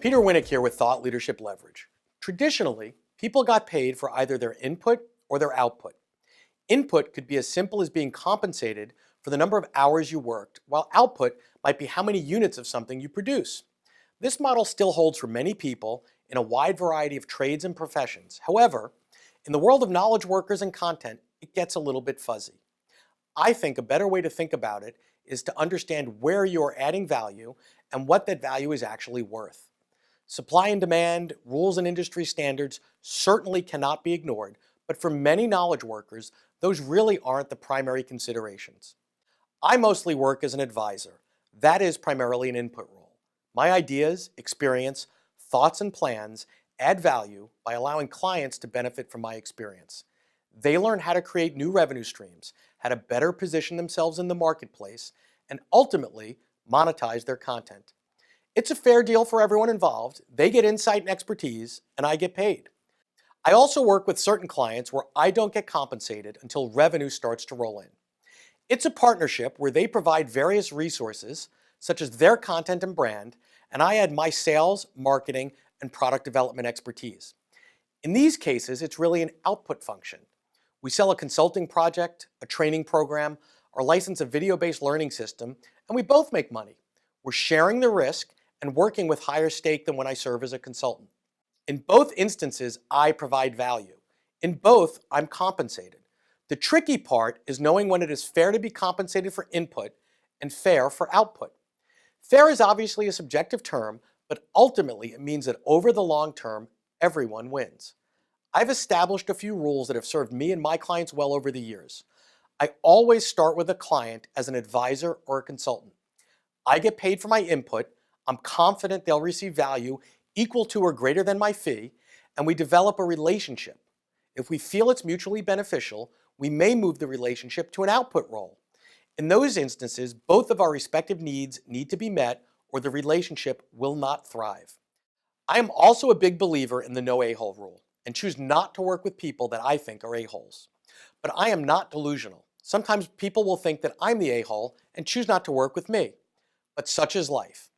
Peter Winick here with Thought Leadership Leverage. Traditionally, people got paid for either their input or their output. Input could be as simple as being compensated for the number of hours you worked, while output might be how many units of something you produce. This model still holds for many people in a wide variety of trades and professions. However, in the world of knowledge workers and content, it gets a little bit fuzzy. I think a better way to think about it is to understand where you're adding value and what that value is actually worth. Supply and demand, rules and industry standards certainly cannot be ignored, but for many knowledge workers, those really aren't the primary considerations. I mostly work as an advisor. That is primarily an input role. My ideas, experience, thoughts, and plans add value by allowing clients to benefit from my experience. They learn how to create new revenue streams, how to better position themselves in the marketplace, and ultimately monetize their content. It's a fair deal for everyone involved. They get insight and expertise, and I get paid. I also work with certain clients where I don't get compensated until revenue starts to roll in. It's a partnership where they provide various resources, such as their content and brand, and I add my sales, marketing, and product development expertise. In these cases, it's really an output function. We sell a consulting project, a training program, or license a video-based learning system, and we both make money. We're sharing the risk and working with higher stake than when I serve as a consultant. In both instances, I provide value. In both, I'm compensated. The tricky part is knowing when it is fair to be compensated for input and fair for output. Fair is obviously a subjective term, but ultimately it means that over the long term, everyone wins. I've established a few rules that have served me and my clients well over the years. I always start with a client as an advisor or a consultant. I get paid for my input. I'm confident they'll receive value equal to or greater than my fee, and we develop a relationship. If we feel it's mutually beneficial, we may move the relationship to an output role. In those instances, both of our respective needs need to be met or the relationship will not thrive. I am also a big believer in the no a-hole rule and choose not to work with people that I think are a-holes. But I am not delusional. Sometimes people will think that I'm the a-hole and choose not to work with me. But such is life.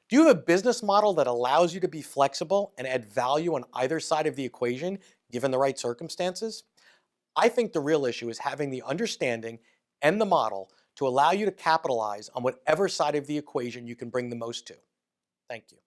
Do you have a business model that allows you to be flexible and add value on either side of the equation, given the right circumstances? I think the real issue is having the understanding and the model to allow you to capitalize on whatever side of the equation you can bring the most to. Thank you.